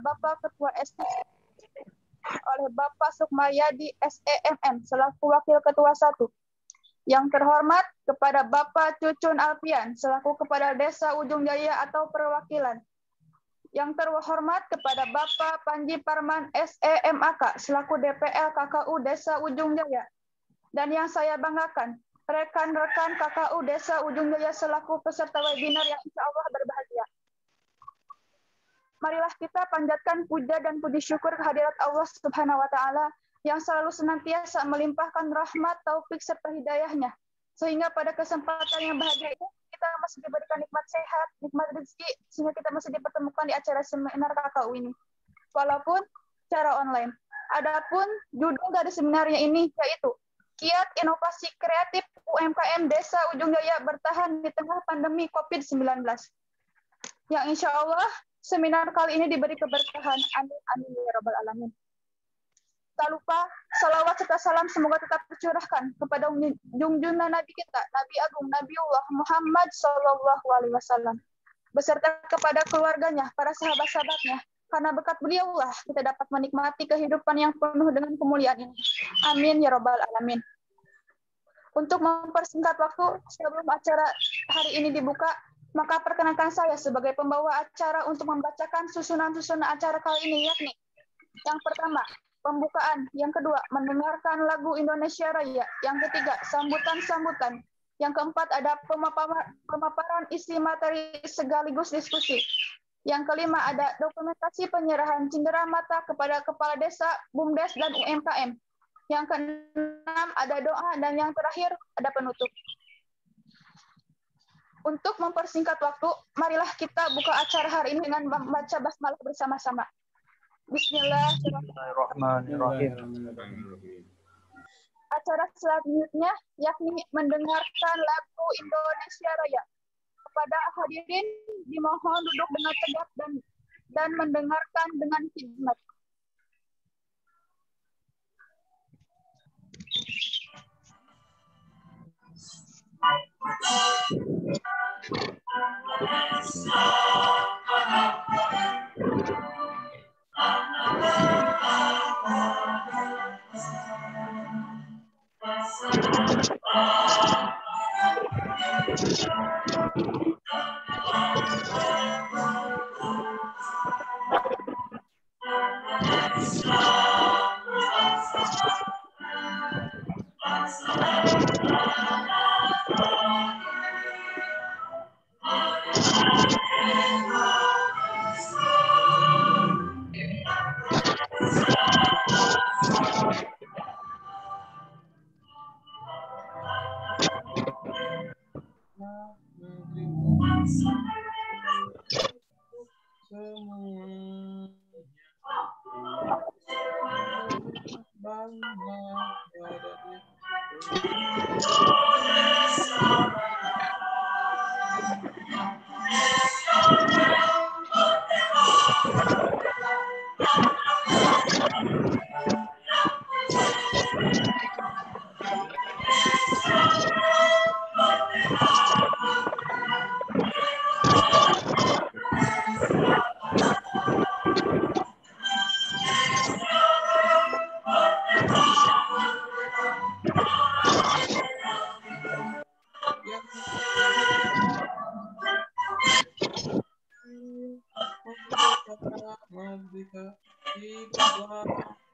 Bapak Ketua ST oleh Bapak Sukmayadi SEMM selaku Wakil Ketua 1. Yang terhormat kepada Bapak Cucun Alfian selaku Kepala Desa Ujung Jaya atau perwakilan. Yang terhormat kepada Bapak Panji Parman SEMAK selaku DPL KKU Desa Ujung Jaya. Dan yang saya banggakan, rekan-rekan KKU Desa Ujung Jaya selaku peserta webinar yang insya Allah berbahagia. Marilah kita panjatkan puja dan puji syukur kehadirat Allah Subhanahu wa Ta'ala yang selalu senantiasa melimpahkan rahmat, taufik serta hidayahnya, sehingga pada kesempatan yang bahagia itu kita masih diberikan nikmat sehat, nikmat rezeki, sehingga kita masih dipertemukan di acara seminar KKU ini, walaupun secara online. Adapun judul dari seminarnya ini yaitu Kiat Inovasi Kreatif UMKM Desa Ujung Jaya Bertahan di Tengah Pandemi COVID-19. Yang insya Allah seminar kali ini diberi keberkahan. Amin, amin, ya Rabbal Alamin. Tak lupa, salawat serta salam semoga tetap tercurahkan kepada junjungan Nabi kita, Nabi Agung, Nabiullah Muhammad SAW, beserta kepada keluarganya, para sahabat-sahabatnya. Karena berkat beliaulah kita dapat menikmati kehidupan yang penuh dengan kemuliaan ini. Amin, ya Rabbal Alamin. Untuk mempersingkat waktu, sebelum acara hari ini dibuka, maka perkenankan saya sebagai pembawa acara untuk membacakan susunan-susunan acara kali ini, yakni yang pertama, pembukaan, yang kedua, mendengarkan lagu Indonesia Raya, yang ketiga, sambutan-sambutan, yang keempat, ada pemaparan isi materi sekaligus diskusi, yang kelima, ada dokumentasi penyerahan cindera mata kepada Kepala Desa, BUMDes, dan UMKM, yang keenam, ada doa, dan yang terakhir, ada penutup. Untuk mempersingkat waktu, marilah kita buka acara hari ini dengan membaca basmalah bersama-sama. Bismillahirrahmanirrahim. Acara selanjutnya yakni mendengarkan lagu Indonesia Raya. Kepada hadirin dimohon duduk dengan tegak dan mendengarkan dengan khidmat.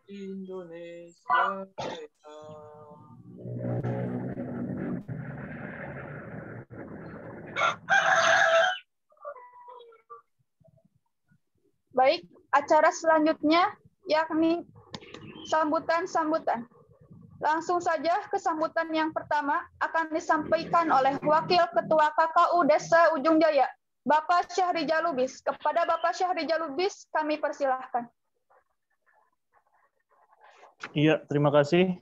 Indonesia. Baik, acara selanjutnya yakni sambutan-sambutan. Langsung saja ke sambutan yang pertama akan disampaikan oleh Wakil Ketua KKU Desa Ujung Jaya, Bapak Syahri Jalubis. Kepada Bapak Syahri Jalubis kami persilahkan. Iya, terima kasih.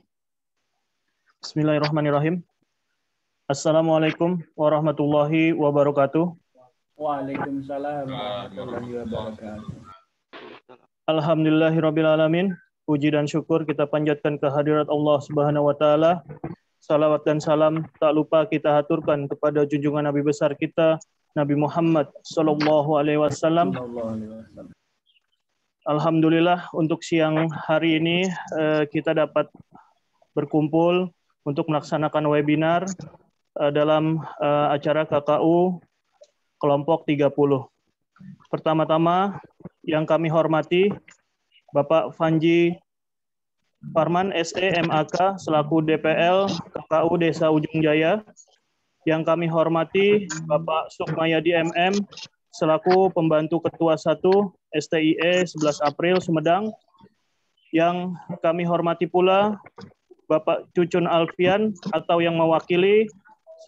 Bismillahirrahmanirrahim. Assalamualaikum warahmatullahi wabarakatuh. Waalaikumsalam warahmatullahi wabarakatuh. Alhamdulillahirrabbilalamin. Puji dan syukur kita panjatkan kehadirat Allah Subhanahu wa Ta'ala. Salawat dan salam tak lupa kita haturkan kepada junjungan Nabi besar kita, Nabi Muhammad Sallallahu Alaihi Wasallam. Alhamdulillah untuk siang hari ini kita dapat berkumpul untuk melaksanakan webinar dalam acara KKU kelompok 30. Pertama-tama yang kami hormati Bapak Fanji Parman SE MAK selaku DPL KKU Desa Ujung Jaya. Yang kami hormati Bapak Sukmayadi MM selaku pembantu Ketua 1 STIE 11 April Sumedang. Yang kami hormati pula Bapak Cucun Alfian atau yang mewakili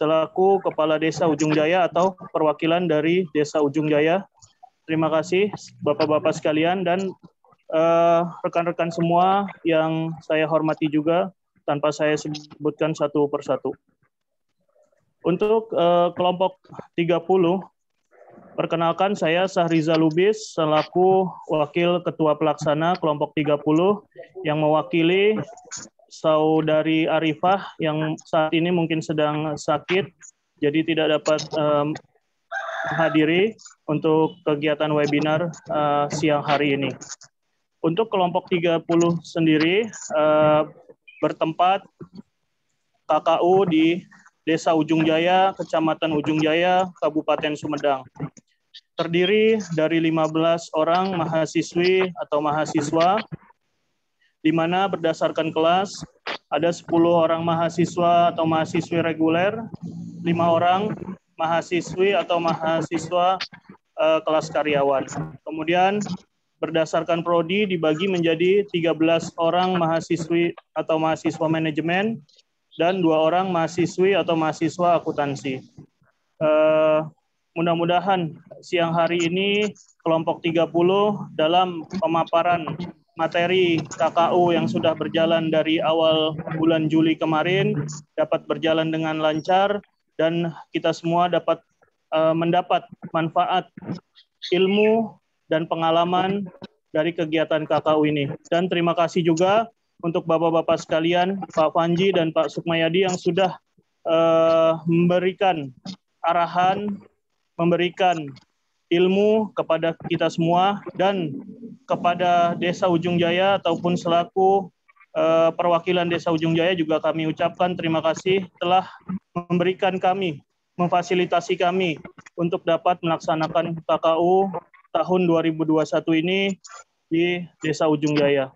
selaku Kepala Desa Ujung Jaya atau perwakilan dari Desa Ujung Jaya. Terima kasih Bapak-Bapak sekalian dan rekan-rekan semua yang saya hormati juga tanpa saya sebutkan satu persatu. Untuk kelompok 30, perkenalkan saya Sahriza Lubis selaku Wakil Ketua Pelaksana kelompok 30 yang mewakili Saudari Arifah yang saat ini mungkin sedang sakit, jadi tidak dapat menghadiri untuk kegiatan webinar siang hari ini. Untuk kelompok 30 sendiri bertempat KKU di Desa Ujung Jaya, Kecamatan Ujung Jaya, Kabupaten Sumedang. Terdiri dari 15 orang mahasiswi atau mahasiswa, di mana berdasarkan kelas ada 10 orang mahasiswa atau mahasiswi reguler, 5 orang mahasiswi atau mahasiswa kelas karyawan. Kemudian berdasarkan prodi dibagi menjadi 13 orang mahasiswi atau mahasiswa manajemen dan 2 orang mahasiswi atau mahasiswa akuntansi. Mudah-mudahan siang hari ini kelompok 30 dalam pemaparan materi KKU yang sudah berjalan dari awal bulan Juli kemarin dapat berjalan dengan lancar dan kita semua dapat mendapat manfaat ilmu dan pengalaman dari kegiatan KKU ini. Dan terima kasih juga untuk Bapak-Bapak sekalian, Pak Fanji dan Pak Sukmayadi yang sudah memberikan arahan, memberikan ilmu kepada kita semua dan kepada Desa Ujung Jaya ataupun selaku perwakilan Desa Ujung Jaya juga kami ucapkan terima kasih telah memberikan kami, memfasilitasi kami untuk dapat melaksanakan KKU tahun 2021 ini di Desa Ujung Jaya.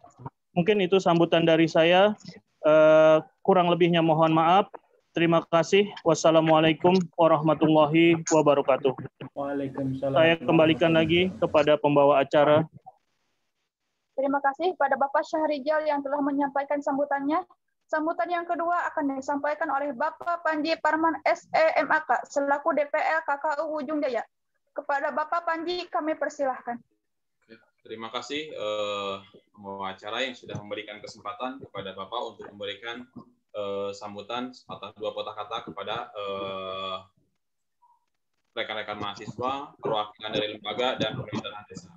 Mungkin itu sambutan dari saya. Kurang lebihnya mohon maaf. Terima kasih. Wassalamualaikum warahmatullahi wabarakatuh. Waalaikumsalam. Saya kembalikan lagi kepada pembawa acara. Terima kasih kepada Bapak Syahrijal yang telah menyampaikan sambutannya. Sambutan yang kedua akan disampaikan oleh Bapak Panji Parman SE MAK selaku DPL KKU Ujung Jaya. Kepada Bapak Panji kami persilahkan. Terima kasih pembawa acara yang sudah memberikan kesempatan kepada Bapak untuk memberikan sambutan atas 2 patah kata kepada rekan-rekan mahasiswa, perwakilan dari lembaga dan pemerintahan desa.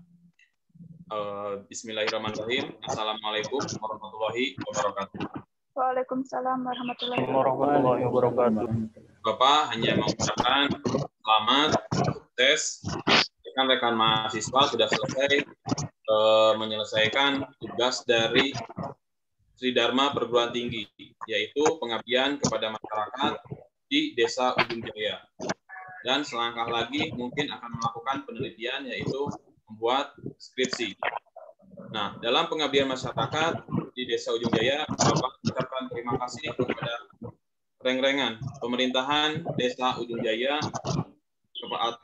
Bismillahirrahmanirrahim. Assalamualaikum warahmatullahi wabarakatuh. Waalaikumsalam warahmatullahi wabarakatuh. Bapak hanya mengucapkan selamat, sukses. Rekan-rekan mahasiswa sudah selesai menyelesaikan tugas dari Sri Dharma Perguruan Tinggi, yaitu pengabdian kepada masyarakat di Desa Ujung Jaya. Dan selangkah lagi mungkin akan melakukan penelitian, yaitu membuat skripsi. Nah, dalam pengabdian masyarakat di Desa Ujung Jaya, Bapak mengucapkan terima kasih kepada reng-rengan pemerintahan Desa Ujung Jaya,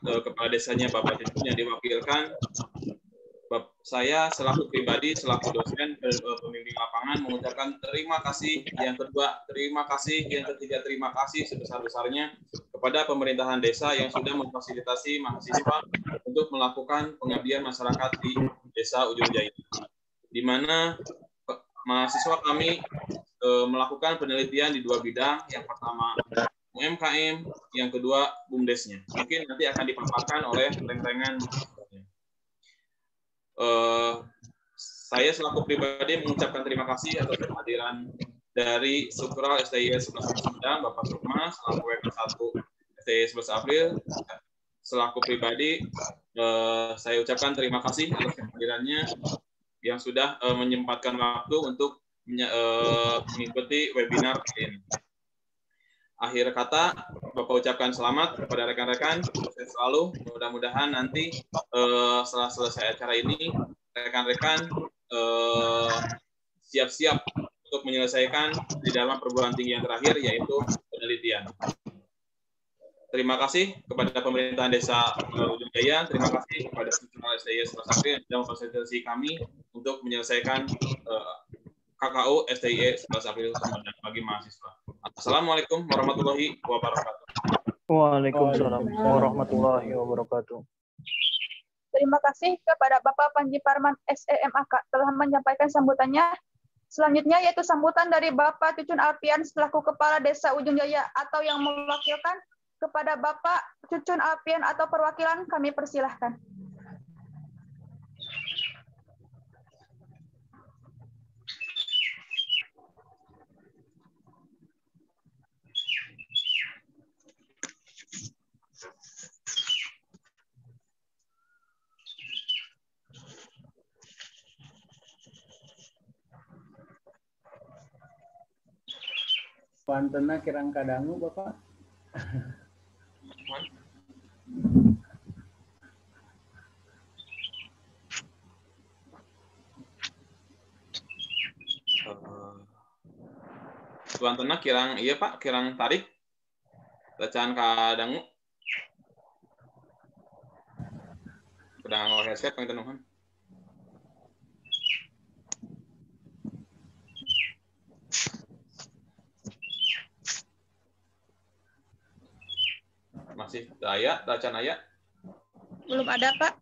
kepala desanya Bapak Cucun yang diwakilkan. Saya selaku pribadi, selaku dosen pembimbing lapangan mengucapkan terima kasih. Yang kedua, terima kasih. Yang ketiga, terima kasih sebesar-besarnya kepada pemerintahan desa yang sudah memfasilitasi mahasiswa untuk melakukan pengabdian masyarakat di Desa Ujung Jaya, di mana mahasiswa kami melakukan penelitian di 2 bidang. Yang pertama UMKM, yang kedua BUMDes-nya. Mungkin nanti akan dipaparkan oleh reng-rengan. Saya selaku pribadi mengucapkan terima kasih atas kehadiran dari Struktural STIE 11 Sumedang, Bapak Sukma, selaku WK1 STIE 11 April. Selaku pribadi, saya ucapkan terima kasih atas kehadirannya. yang sudah menyempatkan waktu untuk mengikuti webinar ini. Akhir kata, Bapak ucapkan selamat kepada rekan-rekan, sukses selalu. Mudah-mudahan nanti setelah selesai acara ini, rekan-rekan siap-siap untuk menyelesaikan di dalam perguruan tinggi yang terakhir, yaitu penelitian. Terima kasih kepada pemerintahan Desa Ujung Jaya, terima kasih kepada Fungsional STI 11 April yang sudah memfasilitasi kami untuk menyelesaikan KKU STI 11 April Sumedang bagi mahasiswa. Assalamualaikum warahmatullahi wabarakatuh. Waalaikumsalam warahmatullahi wabarakatuh. Terima kasih kepada Bapak Panji Parman SEMAK telah menyampaikan sambutannya. Selanjutnya yaitu sambutan dari Bapak Cucun Alfian selaku Kepala Desa Ujung Jaya atau yang mewakilkan. Kepada Bapak Cucun Alfian atau perwakilan kami persilahkan. Pantena kirang kadangu Bapak. Tuan Tena kirang iya Pak, kirang tarik bacaan kadangu. Pedang ngawal headset Kang Tenuhan. Masih daya, bacaan ayat? Belum ada, Pak.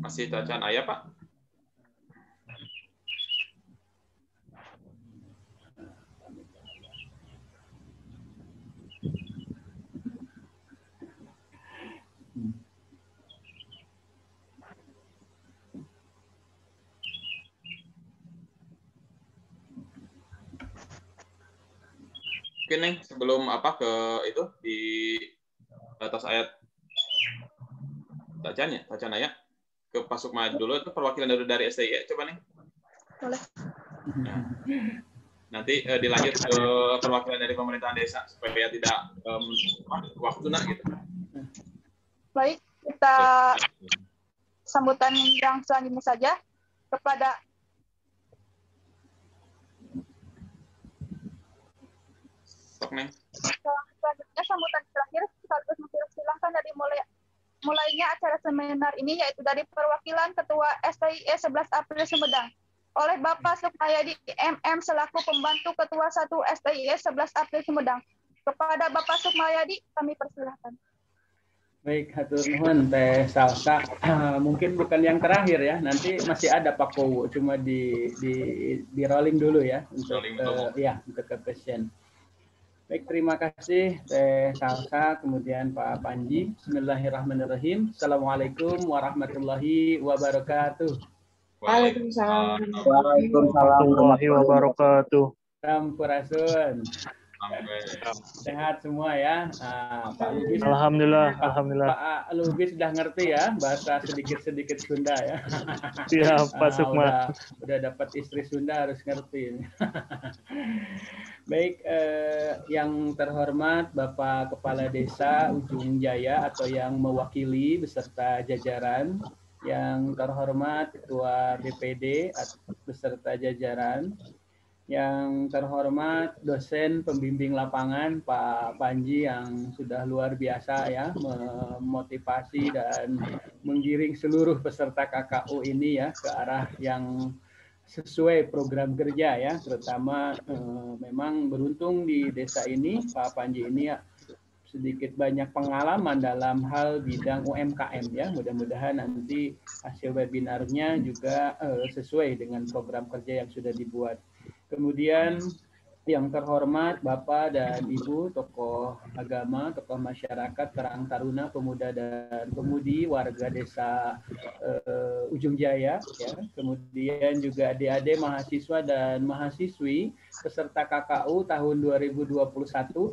Masih bacaan ayat, Pak? Oke, Neng, sebelum apa ke itu di atas ayat bacaan ayat ke Pak Sukma dulu itu perwakilan dari STI coba Neng. Boleh. Nah, nanti dilanjut ke perwakilan dari pemerintahan desa supaya tidak waktu gitu. Baik, kita sambutan yang selanjutnya saja kepada selanjutnya sambutan terakhir sekaligus mempersilahkan dari mulainya acara seminar ini yaitu dari perwakilan Ketua STI 11 April Sumedang oleh Bapak Sukmayadi MM selaku pembantu Ketua 1 STI 11 April Sumedang. Kepada Bapak Sukmayadi kami persilahkan. Baik, hatur nuhun Teh Salsa. Mungkin bukan yang terakhir ya, nanti masih ada Pak Kowo, cuma di rolling dulu ya untuk untuk ke passion. Baik, terima kasih Teh Salsa, kemudian Pak Panji. Bismillahirrahmanirrahim. Assalamualaikum warahmatullahi wabarakatuh. Waalaikumsalam warahmatullahi wabarakatuh. Sampurasun. Sehat semua ya, Pak Lubis. Alhamdulillah, Pak Lubis sudah ngerti ya bahasa sedikit-sedikit Sunda ya. Iya, Pak Sukma. Udah dapat istri Sunda harus ngerti. Baik, yang terhormat Bapak Kepala Desa Ujung Jaya atau yang mewakili beserta jajaran, yang terhormat Ketua DPD beserta jajaran, yang terhormat dosen pembimbing lapangan Pak Panji yang sudah luar biasa ya memotivasi dan menggiring seluruh peserta KKU ini ya ke arah yang sesuai program kerja ya, terutama memang beruntung di desa ini Pak Panji ini ya sedikit banyak pengalaman dalam hal bidang UMKM ya. Mudah-mudahan nanti hasil webinarnya juga sesuai dengan program kerja yang sudah dibuat. Kemudian Yang terhormat Bapak dan Ibu, tokoh agama, tokoh masyarakat, Karang Taruna, pemuda dan pemudi, warga desa Ujung Jaya, ya. Kemudian juga adik-adik mahasiswa dan mahasiswi peserta KKU tahun 2021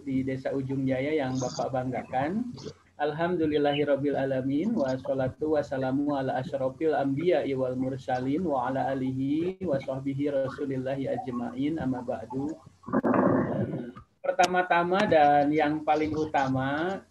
di desa Ujung Jaya yang Bapak banggakan. Alhamdulillahirabbil alamin wassalatu wassalamu ala asyrofil anbiya wal mursalin wa ala alihi wa sahbihi rasulillahi ajmain amma ba'du. Pertama-tama dan yang paling utama,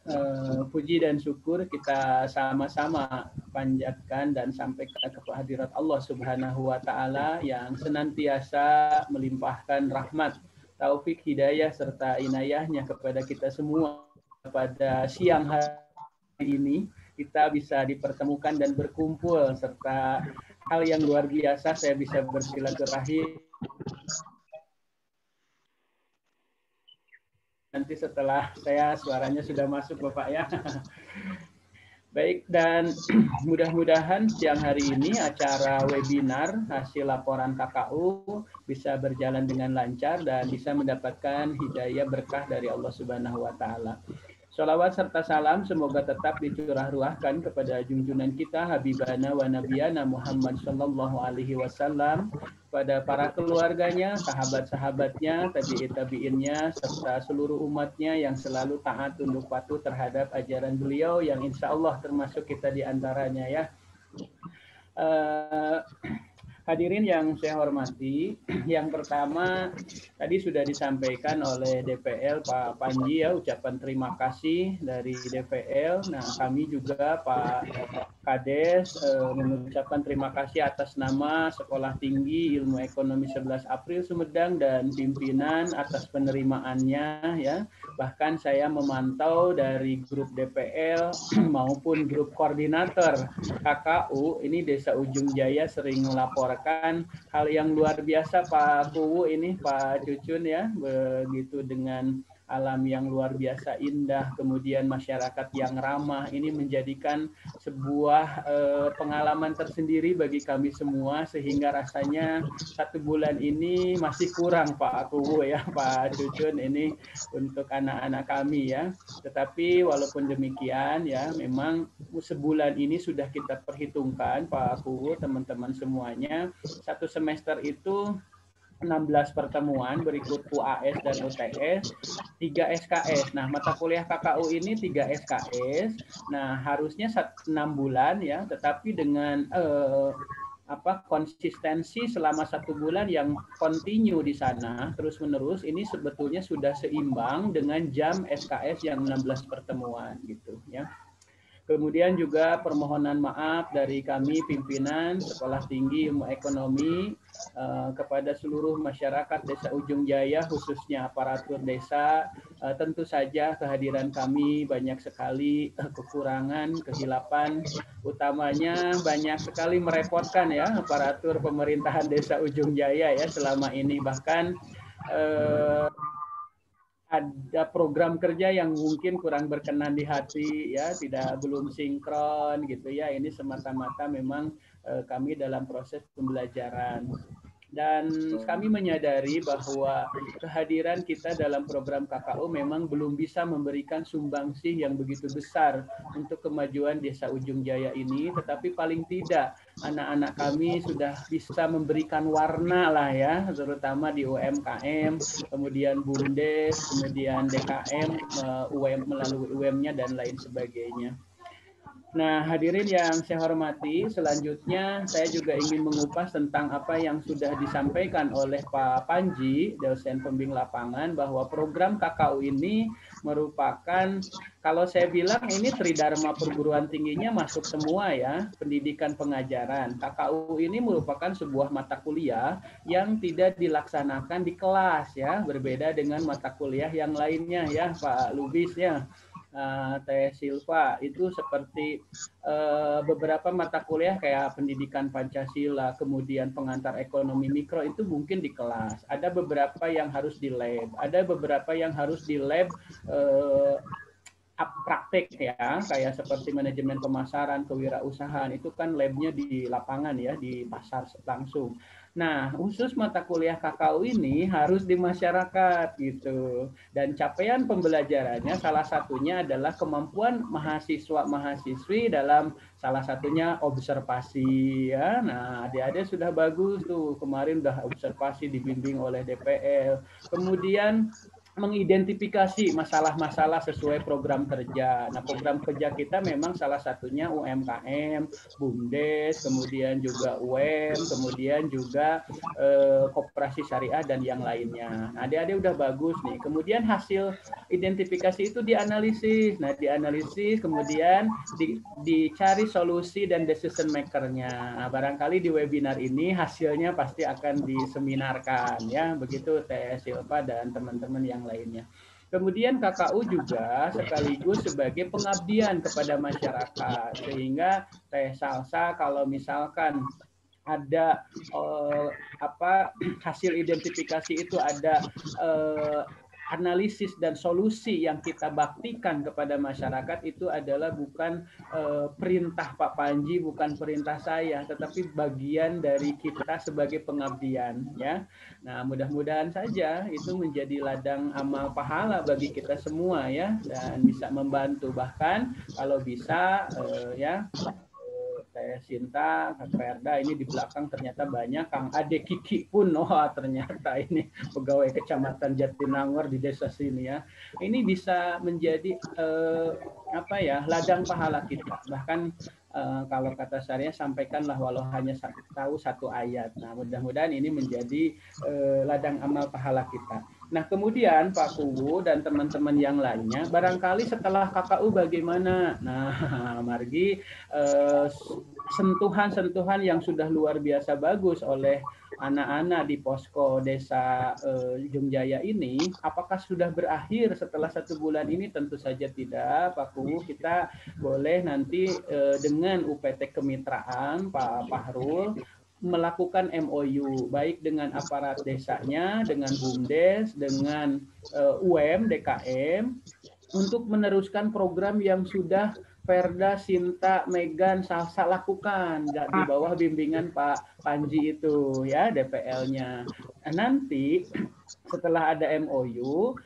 puji dan syukur kita sama-sama panjatkan dan sampaikan kepada hadirat Allah Subhanahu wa Ta'ala yang senantiasa melimpahkan rahmat, taufik, hidayah serta inayahnya kepada kita semua. Pada siang hari ini kita bisa dipertemukan dan berkumpul, serta hal yang luar biasa saya bisa bersilaturahim nanti setelah saya suaranya sudah masuk Bapak ya. Baik, dan mudah-mudahan siang hari ini acara webinar hasil laporan KKU bisa berjalan dengan lancar dan bisa mendapatkan hidayah berkah dari Allah Subhanahu wa Ta'ala. Sholawat serta salam semoga tetap dicurah-ruahkan kepada junjungan kita Habibana wa Nabiyana Muhammad Sallallahu Alaihi Wasallam, pada para keluarganya, sahabat-sahabatnya, tabi'in-tabi'innya, serta seluruh umatnya yang selalu taat tunduk patuh terhadap ajaran beliau yang insya Allah termasuk kita di antaranya ya. Hadirin yang saya hormati, yang pertama tadi sudah disampaikan oleh DPL Pak Panji ya, ucapan terima kasih dari DPL. Nah, kami juga Pak Kades mengucapkan terima kasih atas nama Sekolah Tinggi Ilmu Ekonomi 11 April Sumedang dan pimpinan atas penerimaannya ya. Bahkan saya memantau dari grup DPL maupun grup koordinator KKU ini Desa Ujung Jaya sering melaporkan hal yang luar biasa Pak Kuwu ini, Pak Cucun ya, begitu dengan alam yang luar biasa indah, kemudian masyarakat yang ramah, ini menjadikan sebuah pengalaman tersendiri bagi kami semua, sehingga rasanya 1 bulan ini masih kurang Pak Kuwu ya, Pak Cucun ini untuk anak-anak kami ya. Tetapi walaupun demikian ya, memang sebulan ini sudah kita perhitungkan Pak Kuwu, teman-teman semuanya, 1 semester itu 16 pertemuan, berikut UAS dan UTS, 3 SKS. Nah, mata kuliah KKU ini 3 SKS. Nah, harusnya 6 bulan ya, tetapi dengan konsistensi selama 1 bulan yang continue di sana terus-menerus, ini sebetulnya sudah seimbang dengan jam SKS yang 16 pertemuan gitu ya. Kemudian juga permohonan maaf dari kami pimpinan Sekolah Tinggi Ilmu Ekonomi kepada seluruh masyarakat Desa Ujung Jaya, khususnya aparatur desa. Tentu saja kehadiran kami banyak sekali kekurangan, kehilapan, utamanya banyak sekali merepotkan ya aparatur pemerintahan Desa Ujung Jaya ya selama ini. Bahkan ada program kerja yang mungkin kurang berkenan di hati ya, belum sinkron gitu ya. Ini semata-mata memang kami dalam proses pembelajaran. Dan kami menyadari bahwa kehadiran kita dalam program KKU memang belum bisa memberikan sumbangsih yang begitu besar untuk kemajuan Desa Ujung Jaya ini, tetapi paling tidak anak-anak kami sudah bisa memberikan warna lah ya, terutama di UMKM, kemudian BUMDes, kemudian DKM, UM melalui UM-nya dan lain sebagainya. Nah, hadirin yang saya hormati, selanjutnya saya juga ingin mengupas tentang apa yang sudah disampaikan oleh Pak Panji, dosen pembimbing lapangan, bahwa program KKU ini merupakan, kalau saya bilang ini tridharma perguruan tingginya masuk semua ya, pendidikan pengajaran. KKU ini merupakan sebuah mata kuliah yang tidak dilaksanakan di kelas ya, berbeda dengan mata kuliah yang lainnya ya, Pak Lubis ya. Teh Silva itu seperti beberapa mata kuliah kayak pendidikan Pancasila, kemudian pengantar ekonomi mikro itu mungkin di kelas. Ada beberapa yang harus di lab, ada beberapa yang harus di lab praktek ya, kayak seperti manajemen pemasaran, kewirausahaan, itu kan labnya di lapangan ya, di pasar langsung. Nah, khusus mata kuliah KKU ini harus di masyarakat gitu. Dan capaian pembelajarannya salah satunya adalah kemampuan mahasiswa-mahasiswi dalam salah satunya observasi ya. Nah, adik-adik sudah bagus tuh, kemarin udah observasi dibimbing oleh DPL. Kemudian mengidentifikasi masalah-masalah sesuai program kerja. Nah, program kerja kita memang salah satunya UMKM, BUMDes, kemudian juga UM, kemudian juga koperasi syariah dan yang lainnya. Nah, adik-adik udah bagus nih. Kemudian hasil identifikasi itu dianalisis. Nah, dianalisis kemudian dicari solusi dan decision maker-nya. Nah, barangkali di webinar ini hasilnya pasti akan diseminarkan ya. Begitu Teh Silva dan teman-teman yang lainnya. Kemudian KKU juga sekaligus sebagai pengabdian kepada masyarakat, sehingga Teh Salsa kalau misalkan ada hasil identifikasi itu ada analisis dan solusi yang kita baktikan kepada masyarakat, itu adalah bukan perintah Pak Panji, bukan perintah saya, tetapi bagian dari kita sebagai pengabdian ya. Nah, mudah-mudahan saja itu menjadi ladang amal pahala bagi kita semua ya, dan bisa membantu, bahkan kalau bisa ya Teh Sinta, Kak Ferda, ini di belakang ternyata banyak, Kang Ade Kiki pun, ternyata ini pegawai kecamatan Jatinangor di desa sini ya. Ini bisa menjadi ladang pahala kita. Bahkan kalau kata syariah, sampaikanlah walau hanya tahu satu ayat. Nah, mudah-mudahan ini menjadi ladang amal pahala kita. Nah, kemudian Pak Kuwu dan teman-teman yang lainnya, barangkali setelah KKU bagaimana? Nah, Margi, sentuhan-sentuhan yang sudah luar biasa bagus oleh anak-anak di posko desa Ujung Jaya ini, apakah sudah berakhir setelah 1 bulan ini? Tentu saja tidak, Pak Kuwu. Kita boleh nanti dengan UPT Kemitraan, Pak Fahrul, melakukan MOU baik dengan aparat desanya, dengan BUMDes, dengan UM, DKM, untuk meneruskan program yang sudah Ferda, Sinta, Megan, Salsa lakukan di bawah bimbingan Pak Panji itu ya, DPL-nya. Nanti setelah ada MOU,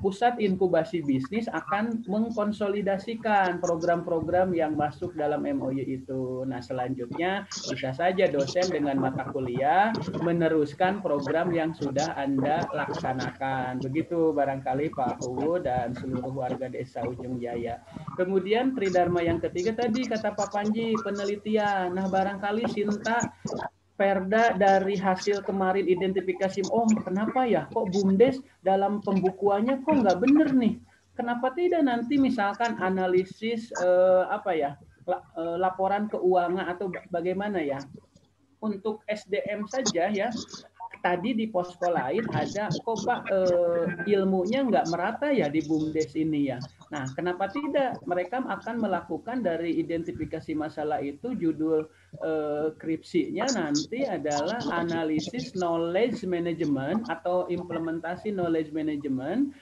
pusat inkubasi bisnis akan mengkonsolidasikan program-program yang masuk dalam MOU itu. Nah, selanjutnya bisa saja dosen dengan mata kuliah meneruskan program yang sudah Anda laksanakan. Begitu barangkali Pak Uwu dan seluruh warga desa Ujung Jaya. Kemudian tridharma yang ketiga tadi kata Pak Panji, penelitian. Nah, barangkali Sinta, Ferda, dari hasil kemarin identifikasi, kenapa ya kok BUMDes dalam pembukuannya kok nggak bener nih? Kenapa tidak nanti misalkan analisis laporan keuangan atau bagaimana ya? Untuk SDM saja ya. Tadi di posko lain ada kok Pak ilmunya nggak merata ya di BUMDes ini ya. Nah, kenapa tidak? Mereka akan melakukan dari identifikasi masalah itu, judul skripsinya nanti adalah analisis knowledge management atau implementasi knowledge management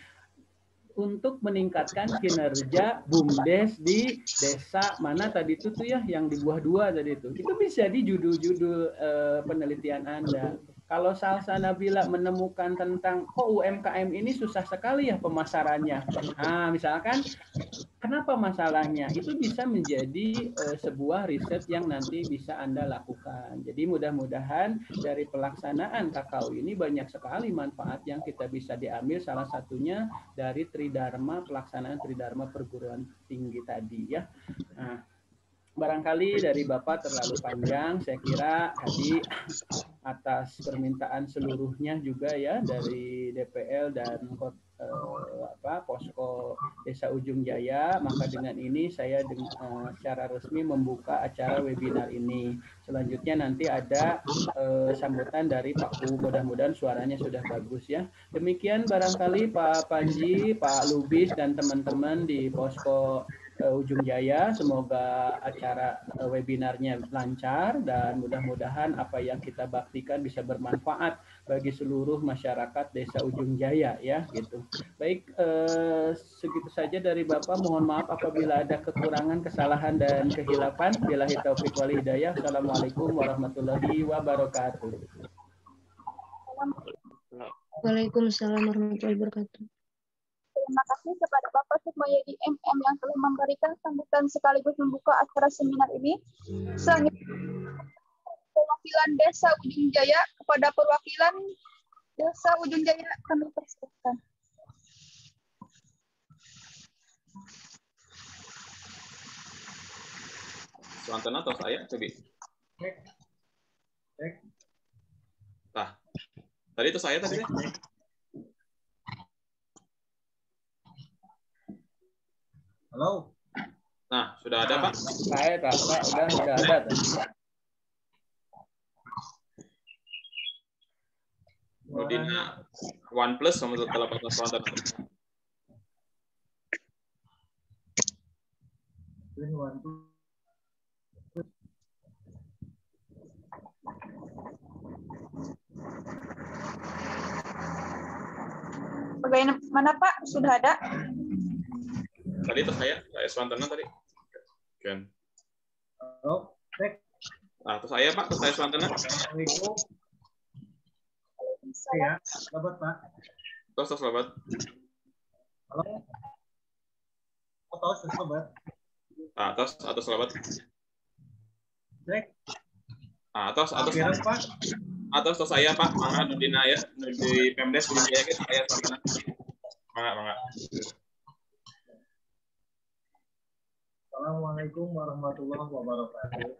untuk meningkatkan kinerja BUMDes di desa mana tadi itu tuh ya, yang di buah 2 tadi itu. Itu bisa di judul-judul penelitian Anda. Kalau Salsa Nabila menemukan tentang UMKM ini susah sekali ya pemasarannya. Nah, misalkan kenapa masalahnya? Itu bisa menjadi sebuah riset yang nanti bisa Anda lakukan. Jadi mudah-mudahan dari pelaksanaan KKU ini banyak sekali manfaat yang kita bisa diambil, salah satunya dari tridharma, pelaksanaan tridharma perguruan tinggi tadi ya. Nah, barangkali dari Bapak terlalu panjang, saya kira tadi atas permintaan seluruhnya juga ya dari DPL dan posko Desa Ujung Jaya, maka dengan ini saya secara resmi membuka acara webinar ini. Selanjutnya nanti ada sambutan dari Pak Kuwu, mudah-mudahan suaranya sudah bagus ya. Demikian barangkali Pak Panji, Pak Lubis dan teman-teman di posko Ujung Jaya. Semoga acara webinarnya lancar dan mudah-mudahan apa yang kita baktikan bisa bermanfaat bagi seluruh masyarakat Desa Ujung Jaya ya gitu. Baik, segitu saja dari Bapak. Mohon maaf apabila ada kekurangan, kesalahan dan kehilafan. Billahi taufiq wal hidayah. Assalamualaikum warahmatullahi wabarakatuh. Waalaikumsalam warahmatullahi wabarakatuh. Terima kasih kepada Bapak Sukmayadi MM yang telah memberikan sambutan sekaligus membuka acara seminar ini. Selanjutnya, perwakilan Desa Ujung Jaya kepada perwakilan Desa Ujung Jaya kami persilakan. Swantana atau saya, Cobi? Nah, tadi itu saya tadi deh. Halo. Nah, sudah ada, Pak? Saya, Pak. Udah ada. Nudina OnePlus sama telepon Swantana. Bagaimana Pak? Sudah ada? Tadi itu saya Swantana tadi. Kan. Halo. Nah, itu saya, Pak. Itu saya Swantana. Assalamualaikum. Iya, selamat Pak. Terus selamat. Halo. Terus selamat. Atas selamat. Cek. Atas Pak. Atas saya, Pak. Mangga Nudina ya. Di Pemdes Ujung Jaya kan saya Swantana. Mangga. Assalamualaikum warahmatullahi wabarakatuh.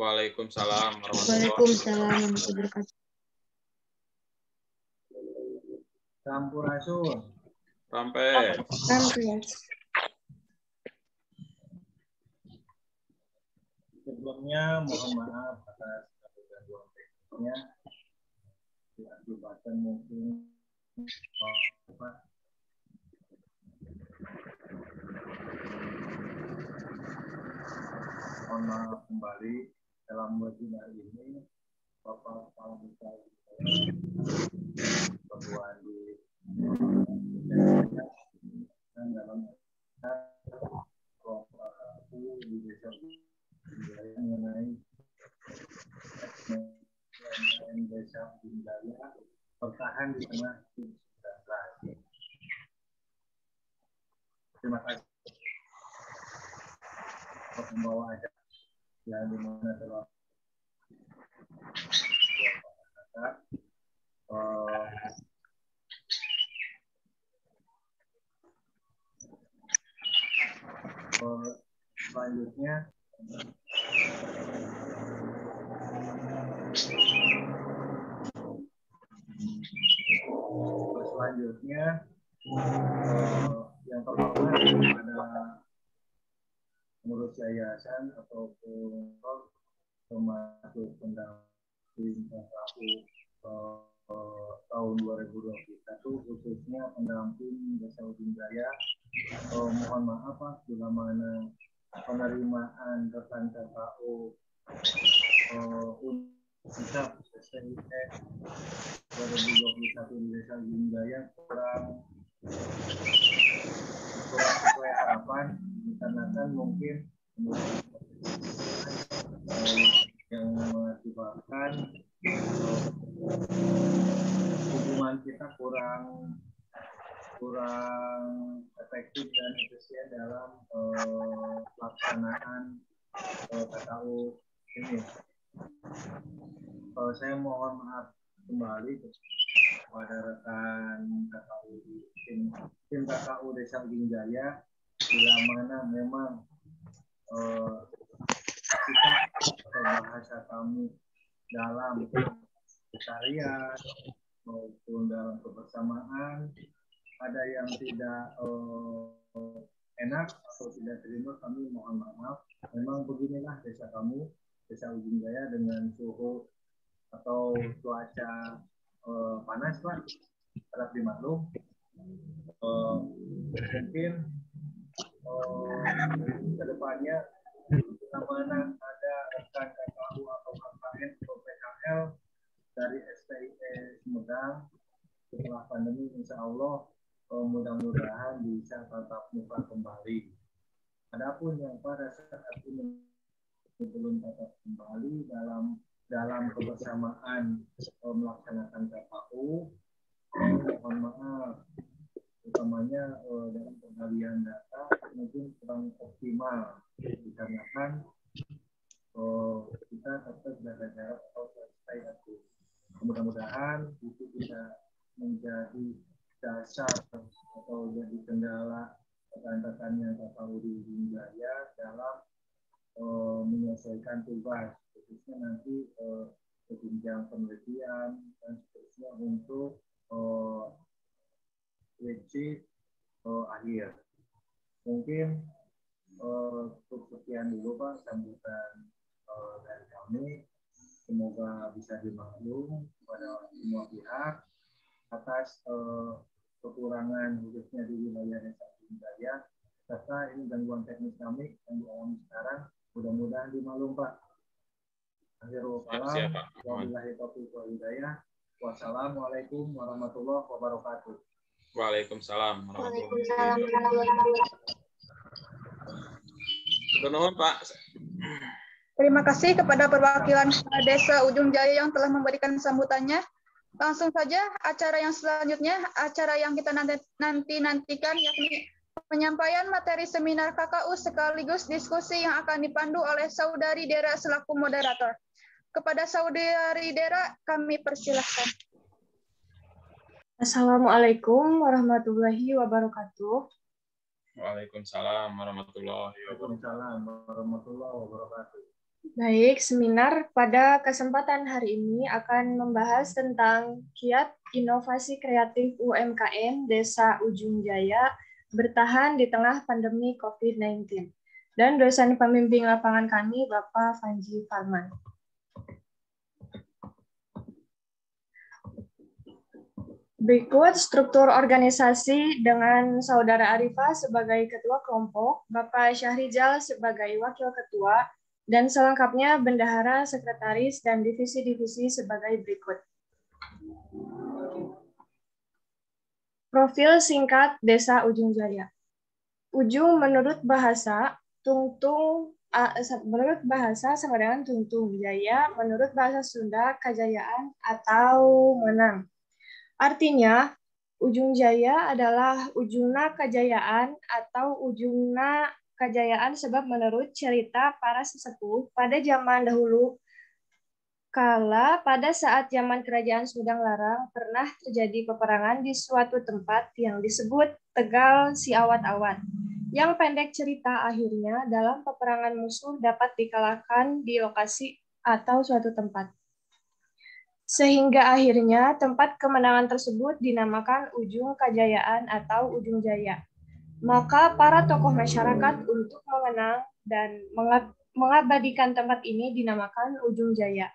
Waalaikumsalam warahmatullahi wabarakatuh. Sampurasun. Sampai. Sebelumnya mohon maaf atas gangguan teknisnya diakibatkan mungkin mohon maaf kembali dalam webinar ini Bapak Kepala Desa Ketua di dan dalam di desa mengenai desa budaya bertahan di tengah situasi. Terima kasih untuk membawa acara yang dimana telah selanjutnya yang terhormat pada pengurus yayasan ataupun termasuk pendamping tahun 2021 khususnya pendamping Desa Ujung Jaya. Mohon maaf Pak, bila mana penerimaan rekan KKU untuk STIS 2021 di Desa Ujung Jaya kurang sesuai harapan, dikarenakan mungkin yang mengakibatkan hubungan kita kurang efektif dan efisien dalam pelaksanaan KKU ini. Saya mohon maaf kembali kepada rekan KKU tim KKU Desa Ujung Jaya, bila mana memang kita bahasa kami dalam keseharian maupun dalam kebersamaan ada yang tidak enak atau tidak terima, kami mohon maaf. Memang beginilah desa kami, Desa Ujung Jaya, dengan suhu atau cuaca panas Pak, harap dimaklum. Mungkin depannya kita mana ada rekan KKU atau KKN atau PKL dari STIE Sumedang setelah pandemi, insya Allah mudah-mudahan bisa tatap muka kembali. Adapun yang pada saat ini belum tatap kembali dalam kebersamaan melaksanakan KKU, mohon maaf, utamanya dalam penggalian data mungkin kurang optimal dikarenakan kita tetap jaga jarak atau stay aktif. Mudah-mudahan itu bisa menjadi dasar atau jadi kendala rekan-rekan yang KKU di Ujung Jaya dalam menyelesaikan tugas, khususnya nanti jenjang penelitian dan seterusnya untuk skripsi akhir. Mungkin cukup sekian dulu Pak sambutan dari kami. Semoga bisa dimaklum kepada semua pihak atas kekurangan khususnya di wilayah Desa Ujung Jaya, serta ini gangguan teknis kami yang dialami sekarang. Mudah-mudahan dimaklum Pak. Akhirul kalam, wabillahi taufiq wal hidayah. Wassalamualaikum warahmatullahi wabarakatuh. Waalaikumsalam Waalaikumsalam warahmatullahi wabarakatuh. Pak. Terima kasih kepada perwakilan Desa Ujung Jaya yang telah memberikan sambutannya. Langsung saja acara yang selanjutnya, acara yang kita nantikan yakni penyampaian materi seminar KKU sekaligus diskusi yang akan dipandu oleh Saudari Dera selaku moderator. Kepada Saudari Dera kami persilahkan. Assalamualaikum warahmatullahi wabarakatuh. Waalaikumsalam warahmatullahi wabarakatuh. Baik, seminar pada kesempatan hari ini akan membahas tentang kiat inovasi kreatif UMKM Desa Ujung Jaya bertahan di tengah pandemi COVID-19. Dan dosen pembimbing lapangan kami, Bapak Fanji Farman. Berikut struktur organisasi dengan Saudara Arifah sebagai Ketua Kelompok, Bapak Syahrizal sebagai Wakil Ketua, dan selengkapnya Bendahara, Sekretaris, dan divisi-divisi sebagai berikut. Profil singkat Desa Ujung Jaya. Ujung menurut bahasa, menurut bahasa sama dengan tungtung. Jaya menurut bahasa Sunda, kejayaan atau menang. Artinya, Ujung Jaya adalah ujungna kejayaan atau ujungna kejayaan sebab menurut cerita para sesepuh pada zaman dahulu kala pada saat zaman kerajaan Sumedang Larang pernah terjadi peperangan di suatu tempat yang disebut Tegal Siawat-Awat. Yang pendek cerita akhirnya dalam peperangan musuh dapat dikalahkan di lokasi atau suatu tempat. Sehingga akhirnya tempat kemenangan tersebut dinamakan Ujung Kejayaan atau Ujung Jaya. Maka para tokoh masyarakat untuk mengenang dan mengabadikan tempat ini dinamakan Ujung Jaya.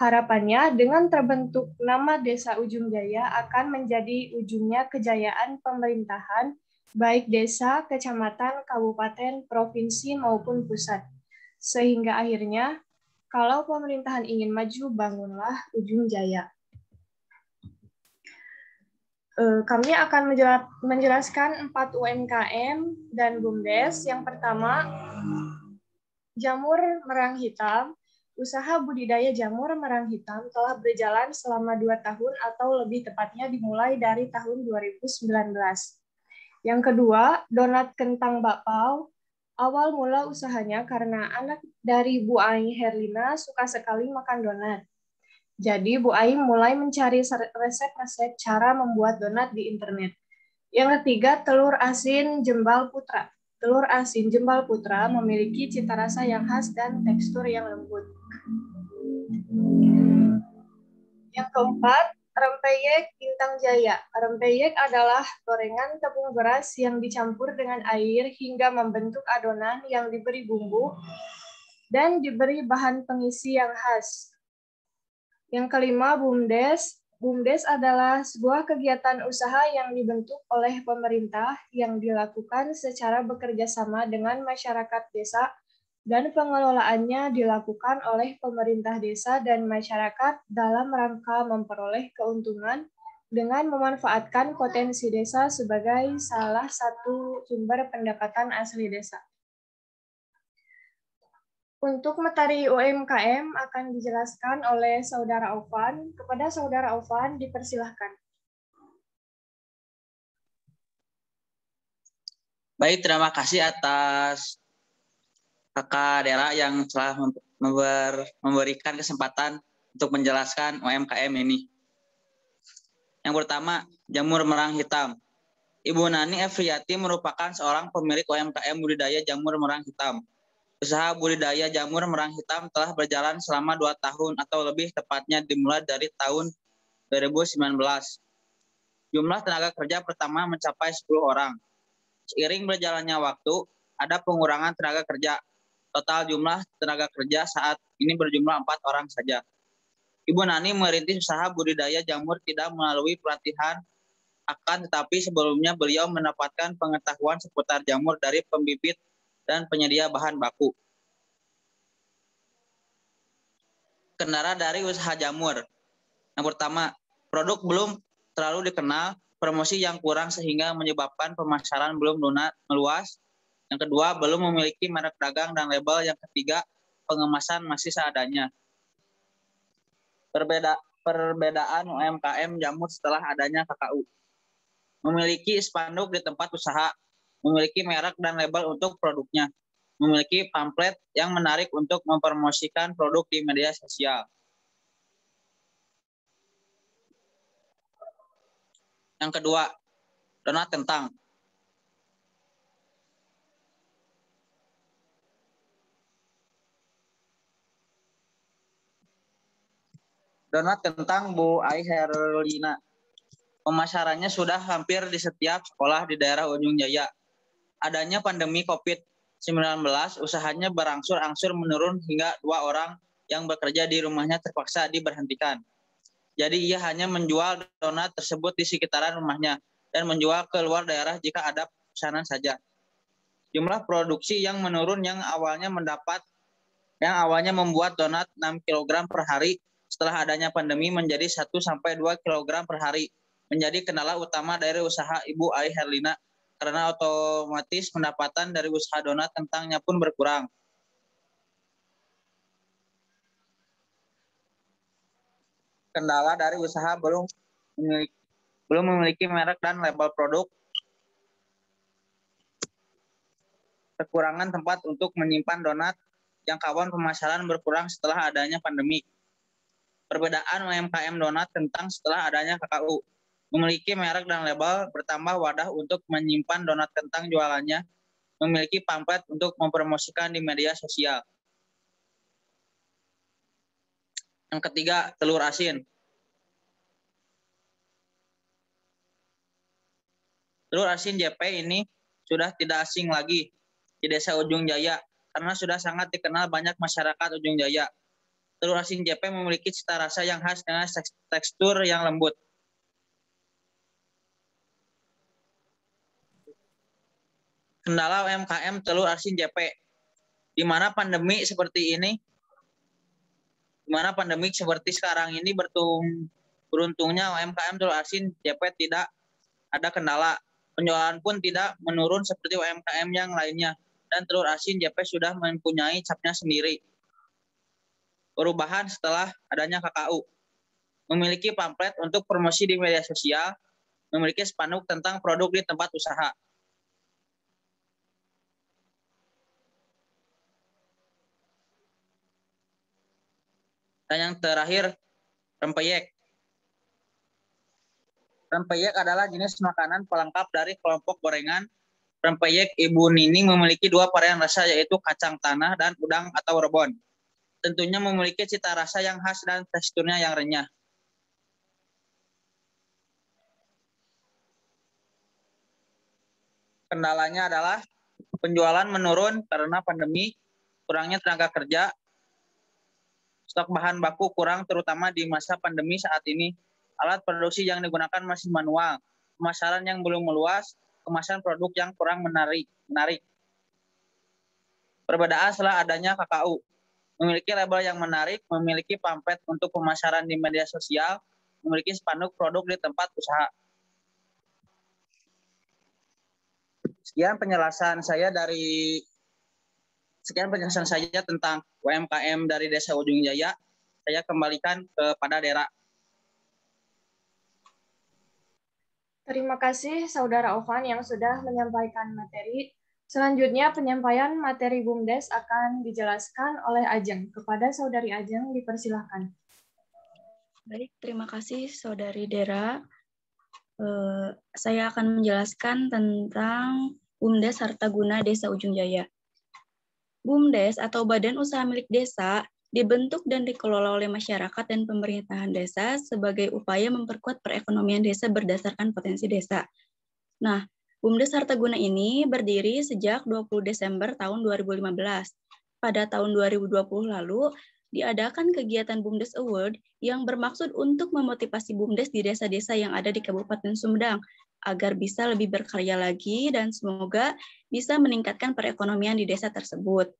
Harapannya dengan terbentuk nama Desa Ujung Jaya akan menjadi ujungnya kejayaan pemerintahan, baik desa, kecamatan, kabupaten, provinsi, maupun pusat. Sehingga akhirnya, kalau pemerintahan ingin maju, bangunlah Ujung Jaya. Kami akan menjelaskan 4 UMKM dan BUMDes. Yang pertama, Jamur Merang Hitam. Usaha budidaya jamur merang hitam telah berjalan selama 2 tahun atau lebih tepatnya dimulai dari tahun 2019. Yang kedua, Donat Kentang Bakpao. Awal mula usahanya karena anak dari Bu Aing Herlina suka sekali makan donat. Jadi Bu Aing mulai mencari resep-resep cara membuat donat di internet. Yang ketiga, telur asin jembal putra. Telur asin jembal putra memiliki cita rasa yang khas dan tekstur yang lembut. Yang keempat, rempeyek Bintang Jaya. Rempeyek adalah gorengan tepung beras yang dicampur dengan air hingga membentuk adonan yang diberi bumbu dan diberi bahan pengisi yang khas. Yang kelima, BUMDes. BUMDes adalah sebuah kegiatan usaha yang dibentuk oleh pemerintah yang dilakukan secara bekerja sama dengan masyarakat desa dan pengelolaannya dilakukan oleh pemerintah desa dan masyarakat dalam rangka memperoleh keuntungan dengan memanfaatkan potensi desa sebagai salah satu sumber pendapatan asli desa. Untuk materi UMKM akan dijelaskan oleh Saudara Ovan. Kepada Saudara Ovan, dipersilahkan. Baik, terima kasih atas Kakak Dera yang telah memberikan kesempatan untuk menjelaskan UMKM ini. Yang pertama, jamur merang hitam. Ibu Nani Efriati merupakan seorang pemilik UMKM budidaya jamur merang hitam. Usaha budidaya jamur merang hitam telah berjalan selama 2 tahun atau lebih, tepatnya dimulai dari tahun 2019. Jumlah tenaga kerja pertama mencapai 10 orang. Seiring berjalannya waktu, ada pengurangan tenaga kerja. Total jumlah tenaga kerja saat ini berjumlah 4 orang saja. Ibu Nani merintis usaha budidaya jamur tidak melalui pelatihan, akan tetapi sebelumnya beliau mendapatkan pengetahuan seputar jamur dari pembibit dan penyedia bahan baku. Kendala dari usaha jamur. Yang pertama, produk belum terlalu dikenal, promosi yang kurang sehingga menyebabkan pemasaran belum meluas. Yang kedua, belum memiliki merek dagang dan label. Yang ketiga, pengemasan masih seadanya. Perbedaan UMKM jamur setelah adanya KKU. Memiliki spanduk di tempat usaha, memiliki merek dan label untuk produknya, memiliki pamflet yang menarik untuk mempromosikan produk di media sosial. Yang kedua, donat kentang. Donat kentang Bu Ai Herlina. Pemasarannya sudah hampir di setiap sekolah di daerah Ujung Jaya. Adanya pandemi COVID-19, usahanya berangsur-angsur menurun hingga 2 orang yang bekerja di rumahnya terpaksa diberhentikan. Jadi ia hanya menjual donat tersebut di sekitaran rumahnya dan menjual ke luar daerah jika ada pesanan saja. Jumlah produksi yang menurun yang awalnya membuat donat 6 kg per hari, setelah adanya pandemi menjadi 1-2 kg per hari, menjadi kendala utama dari usaha Ibu Ai Herlina karena otomatis pendapatan dari usaha donat kentangnya pun berkurang. Kendala dari usaha belum memiliki merek dan label produk, kekurangan tempat untuk menyimpan donat, jangkauan pemasaran berkurang setelah adanya pandemi. Perbedaan UMKM donat kentang setelah adanya KKU. Memiliki merek dan label, bertambah wadah untuk menyimpan donat kentang jualannya, memiliki pamflet untuk mempromosikan di media sosial. Yang ketiga, telur asin. Telur asin JP ini sudah tidak asing lagi di desa Ujung Jaya karena sudah sangat dikenal banyak masyarakat Ujung Jaya. Telur asin JP memiliki cita rasa yang khas dengan tekstur yang lembut. Kendala UMKM telur asin JP. Di mana pandemi seperti sekarang ini beruntungnya UMKM telur asin JP tidak ada kendala. Penjualan pun tidak menurun seperti UMKM yang lainnya. Dan telur asin JP sudah mempunyai capnya sendiri. Perubahan setelah adanya KKU. Memiliki pamflet untuk promosi di media sosial, memiliki spanduk tentang produk di tempat usaha. Dan yang terakhir, rempeyek. Rempeyek adalah jenis makanan pelengkap dari kelompok gorengan. Rempeyek Ibu Nining memiliki 2 varian rasa, yaitu kacang tanah dan udang atau rebon. Tentunya memiliki cita rasa yang khas dan teksturnya yang renyah. Kendalanya adalah penjualan menurun karena pandemi, kurangnya tenaga kerja, stok bahan baku kurang terutama di masa pandemi saat ini, alat produksi yang digunakan masih manual, pemasaran yang belum meluas, kemasan produk yang kurang menarik. Perbedaan setelah adanya KKU. Memiliki label yang menarik, memiliki pamflet untuk pemasaran di media sosial, memiliki spanduk produk di tempat usaha. Sekian penjelasan saya tentang UMKM dari Desa Ujung Jaya. Saya kembalikan kepada Dera. Terima kasih Saudara Ovan yang sudah menyampaikan materi. Selanjutnya penyampaian materi BUMDes akan dijelaskan oleh Ajeng. Kepada Saudari Ajeng dipersilahkan. Baik, terima kasih Saudari Dera. Saya akan menjelaskan tentang BUMDes Hartaguna Desa Ujung Jaya. BUMDes atau Badan Usaha Milik Desa dibentuk dan dikelola oleh masyarakat dan pemerintahan desa sebagai upaya memperkuat perekonomian desa berdasarkan potensi desa. Nah, BUMDes Hartaguna ini berdiri sejak 20 Desember tahun 2015. Pada tahun 2020 lalu, diadakan kegiatan BUMDes Award yang bermaksud untuk memotivasi BUMDes di desa-desa yang ada di Kabupaten Sumedang agar bisa lebih berkarya lagi dan semoga bisa meningkatkan perekonomian di desa tersebut.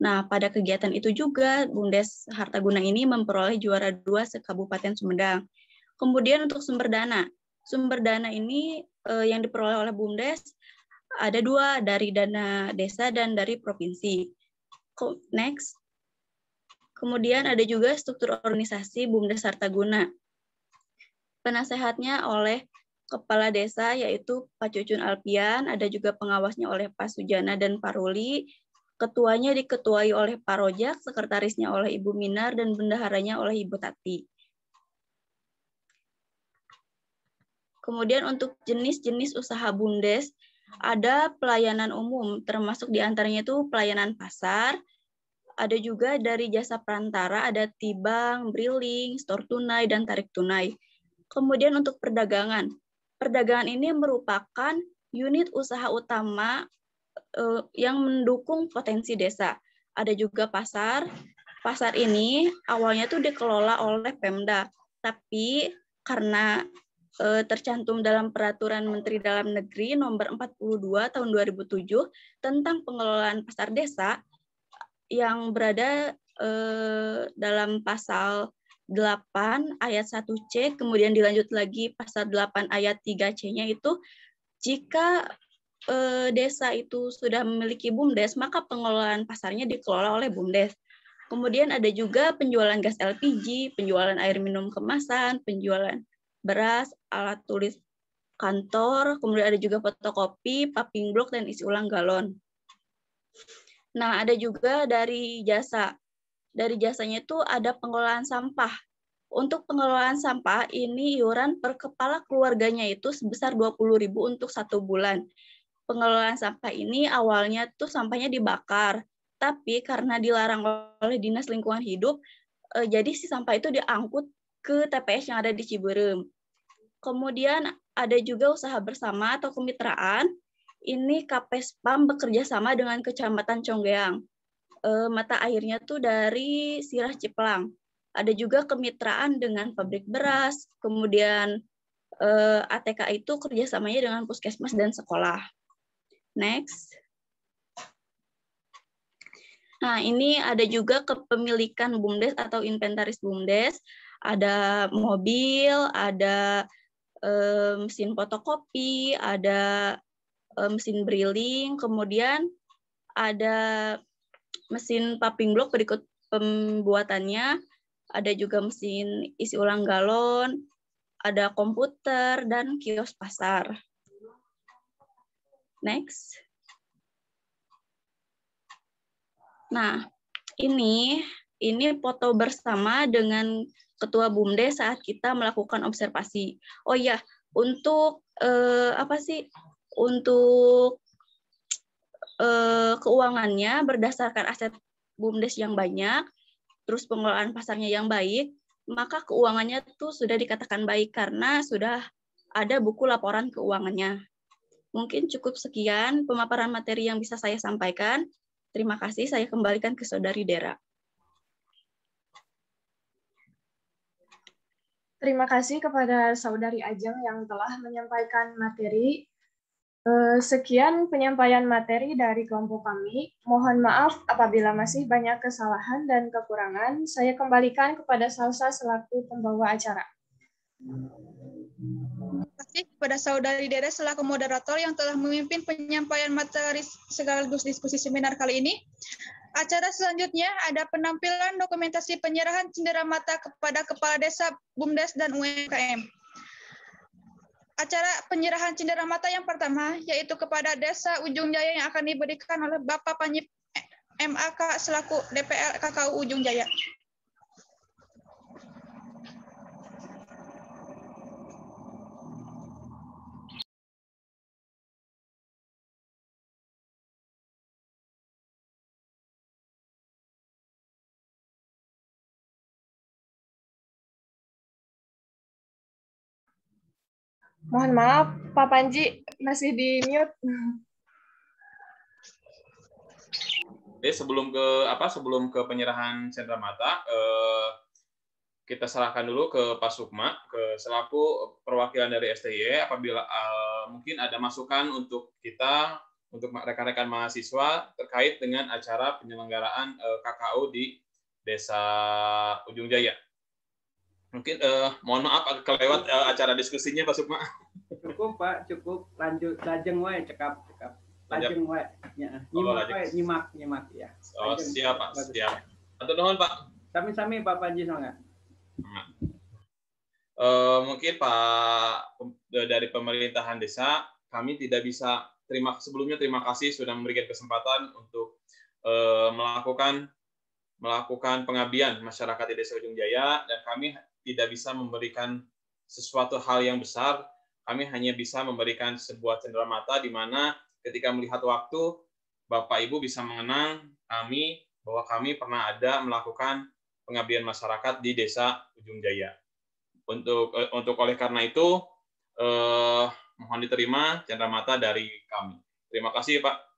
Nah, pada kegiatan itu juga BUMDes Hartaguna ini memperoleh juara 2 se-Kabupaten Sumedang. Kemudian untuk sumber dana ini yang diperoleh oleh BUMDes ada 2, dari dana desa dan dari provinsi. Next. Kemudian ada juga struktur organisasi BUMDes Hartaguna. Penasehatnya oleh Kepala Desa yaitu Pak Cucun Alpian, ada juga pengawasnya oleh Pak Sujana dan Pak Ruli, ketuanya diketuai oleh Pak Rojak, sekretarisnya oleh Ibu Minar, dan bendaharanya oleh Ibu Tati. Kemudian untuk jenis-jenis usaha BUMDes, ada pelayanan umum, termasuk diantaranya itu pelayanan pasar, ada juga dari jasa perantara, ada tibang, briling, store tunai, dan tarik tunai. Kemudian untuk perdagangan ini merupakan unit usaha utama yang mendukung potensi desa. Ada juga pasar ini awalnya tuh dikelola oleh Pemda, tapi karena tercantum dalam Peraturan Menteri Dalam Negeri Nomor 42 Tahun 2007 tentang pengelolaan pasar desa yang berada dalam pasal 8 ayat 1C, kemudian dilanjut lagi pasal 8 ayat 3C-nya itu, jika desa itu sudah memiliki BUMDes, maka pengelolaan pasarnya dikelola oleh BUMDes. Kemudian ada juga penjualan gas LPG, penjualan air minum kemasan, penjualan beras, alat tulis kantor, kemudian ada juga fotokopi, paping blok, dan isi ulang galon. Nah, ada juga dari jasa. Dari jasanya itu ada pengelolaan sampah. Untuk pengelolaan sampah ini iuran per kepala keluarganya itu sebesar 20.000 untuk 1 bulan. Pengelolaan sampah ini awalnya tuh sampahnya dibakar, tapi karena dilarang oleh Dinas Lingkungan Hidup, jadi si sampah itu diangkut ke TPS yang ada di Ciberem. Kemudian ada juga usaha bersama atau kemitraan. Ini KPSPAM bekerja sama dengan Kecamatan Conggeang. Mata airnya tuh dari Sirah Ciplang. Ada juga kemitraan dengan pabrik beras, kemudian ATK itu kerjasamanya dengan puskesmas dan sekolah. Next. Nah, ini ada juga kepemilikan BUMDes atau inventaris BUMDes. Ada mobil, ada mesin fotokopi, ada mesin briling, kemudian ada mesin paping blok berikut pembuatannya, ada juga mesin isi ulang galon, ada komputer, dan kios pasar. Next. Nah, ini foto bersama dengan Ketua BUMDes saat kita melakukan observasi. Oh ya, untuk untuk keuangannya berdasarkan aset BUMDes yang banyak, terus pengelolaan pasarnya yang baik, maka keuangannya tuh sudah dikatakan baik karena sudah ada buku laporan keuangannya. Mungkin cukup sekian pemaparan materi yang bisa saya sampaikan. Terima kasih, saya kembalikan ke Saudari Dera. Terima kasih kepada Saudari Ajeng yang telah menyampaikan materi. Sekian penyampaian materi dari kelompok kami. Mohon maaf apabila masih banyak kesalahan dan kekurangan. Saya kembalikan kepada Salsa selaku pembawa acara. Terima kasih kepada Saudari Dede selaku moderator yang telah memimpin penyampaian materi sekaligus diskusi seminar kali ini. Acara selanjutnya ada penampilan dokumentasi penyerahan cenderamata kepada Kepala Desa, BUMDes, dan UMKM. Acara penyerahan cenderamata yang pertama yaitu kepada Desa Ujung Jaya yang akan diberikan oleh Bapak Panji MAK selaku DPL KKU Ujung Jaya. Mohon maaf, Pak Panji masih di mute. Oke, sebelum ke penyerahan cenderamata, kita serahkan dulu ke Pak Sukma selaku perwakilan dari STY apabila mungkin ada masukan untuk kita, untuk rekan-rekan mahasiswa terkait dengan acara penyelenggaraan KKU di Desa Ujung Jaya. Mungkin mohon maaf agak kelewat acara diskusinya Pak Sukma. Cukup Pak, cukup lanjut lajeng wae cekap. Lajeng wae. Nyimak ya. Oh, siap Pak, siap. Atur nuhun Pak. Sami-sami Pak Panji semangat. Mungkin Pak dari pemerintahan desa kami tidak bisa sebelumnya terima kasih sudah memberikan kesempatan untuk melakukan pengabdian masyarakat di Desa Ujung Jaya, dan kami tidak bisa memberikan sesuatu hal yang besar. Kami hanya bisa memberikan sebuah cenderamata di mana ketika melihat waktu Bapak Ibu bisa mengenang kami bahwa kami pernah ada melakukan pengabdian masyarakat di Desa Ujung Jaya. Untuk oleh karena itu mohon diterima cenderamata dari kami. Terima kasih Pak.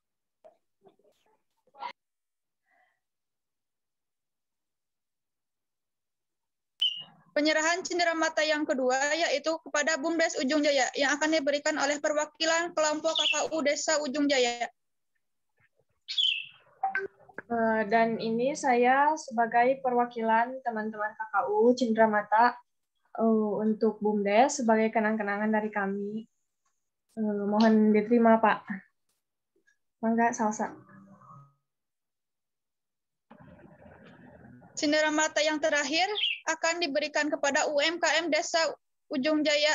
Penyerahan cenderamata yang kedua yaitu kepada BUMDes Ujung Jaya yang akan diberikan oleh perwakilan kelompok KKU Desa Ujung Jaya. Dan ini saya sebagai perwakilan teman-teman KKU cenderamata untuk BUMDes sebagai kenang-kenangan dari kami. Mohon diterima Pak. Mangga Salsa. Cenderamata yang terakhir akan diberikan kepada UMKM Desa Ujung Jaya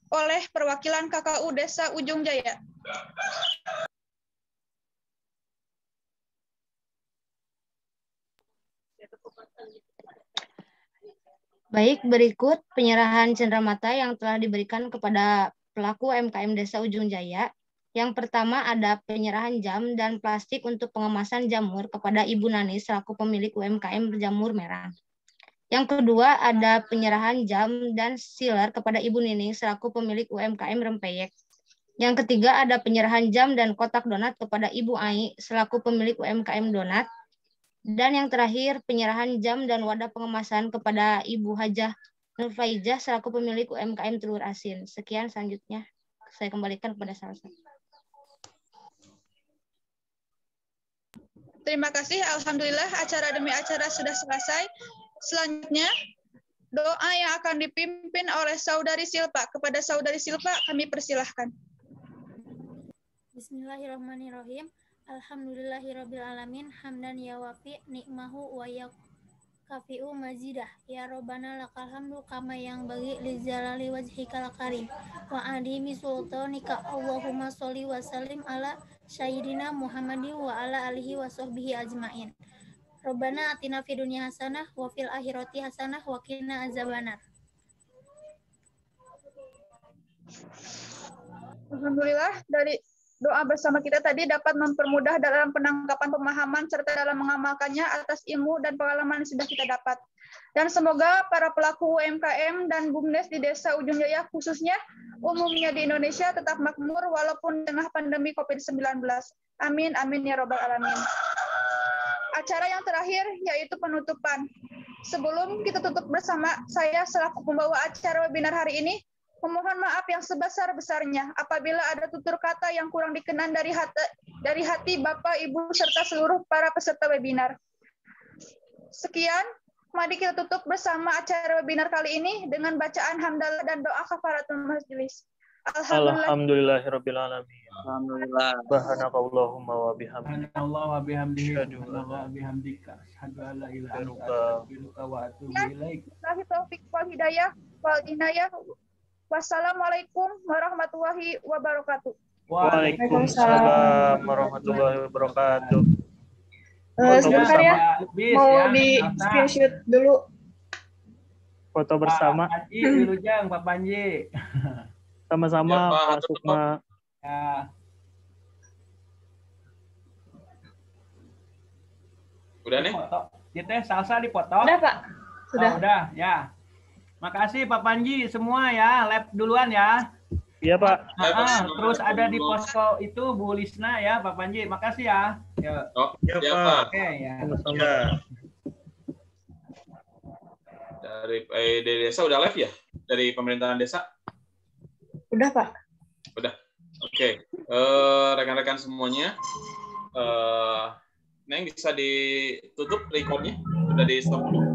oleh perwakilan KKU Desa Ujung Jaya. Baik, berikut penyerahan cenderamata yang telah diberikan kepada pelaku UMKM Desa Ujung Jaya. Yang pertama ada penyerahan jam dan plastik untuk pengemasan jamur kepada Ibu Nani selaku pemilik UMKM Berjamur Merah. Yang kedua ada penyerahan jam dan sealer kepada Ibu Nining selaku pemilik UMKM Rempeyek. Yang ketiga ada penyerahan jam dan kotak donat kepada Ibu Ai selaku pemilik UMKM Donat. Dan yang terakhir penyerahan jam dan wadah pengemasan kepada Ibu Hajah Nurfaijah selaku pemilik UMKM Telur Asin. Sekian, selanjutnya saya kembalikan kepada Salsa. Terima kasih. Alhamdulillah acara demi acara sudah selesai. Selanjutnya doa yang akan dipimpin oleh Saudari Silpa. Kepada Saudari Silpa kami persilahkan. Bismillahirrahmanirrahim. Alhamdulillahirabbil alamin hamdan ya wafi nikmahu wa yakafi'u mazidah. Ya Rabbana lakal hamdu kama yang bagi li jalali wajhikal karim wa adimi sultanika. Allahumma sholli wa sallim ala Sayyidina Muhammadin wa ala alihi wa sahbihi ajmain. Rabbana atina fid dunya hasanah wa fil akhirati hasanah wa qina azabannar. Alhamdulillah dari doa bersama kita tadi dapat mempermudah dalam penangkapan pemahaman serta dalam mengamalkannya atas ilmu dan pengalaman yang sudah kita dapat. Dan semoga para pelaku UMKM dan BUMDes di Desa Ujung Jaya khususnya umumnya di Indonesia tetap makmur walaupun tengah pandemi COVID-19. Amin, amin ya robbal alamin. Acara yang terakhir yaitu penutupan. Sebelum kita tutup bersama, saya selaku pembawa acara webinar hari ini Memohon maaf yang sebesar-besarnya apabila ada tutur kata yang kurang dikenan dari hati Bapak, Ibu, serta seluruh para peserta webinar. Sekian, mari kita tutup bersama acara webinar kali ini dengan bacaan hamdalah dan doa kafaratul majelis. Alhamdulillahirrabbilalamin. Alhamdulillah. Subhanakallahumma wa bihamdika. Allah wa bihamdihi Asyhadu an wa bihamdika asyhadu an la ilaha illa anta ilaha astaghfiruka wa atubu ilaik. Wabillahi taufiq wal hidayah wal inayah. Wassalamualaikum warahmatullahi wabarakatuh. Waalaikumsalam warahmatullahi wabarakatuh. Sebentar ya, mau ya, di screenshot dulu. Foto bersama. Pak Panji, Wilujeng, Pak Panji. Sama-sama Ya, Pak. Pak Sukma. Ya. Udah nih? Foto. Kita salsa dipoto. Udah, Pak. Sudah. Oh, udah, ya. Makasih Pak Panji semua ya, lab duluan ya. Iya, Pak. Terus ada di posko itu Bu Lisna ya, Pak Panji. Makasih ya. Yuk. Oh, Iya, ya, Pak. Pak. Oke ya. Sama-sama. Dari desa udah live ya? Dari pemerintahan desa? Udah, Pak. Udah. Oke. Rekan-rekan semuanya, Neng bisa ditutup recordnya? Udah di stop dulu.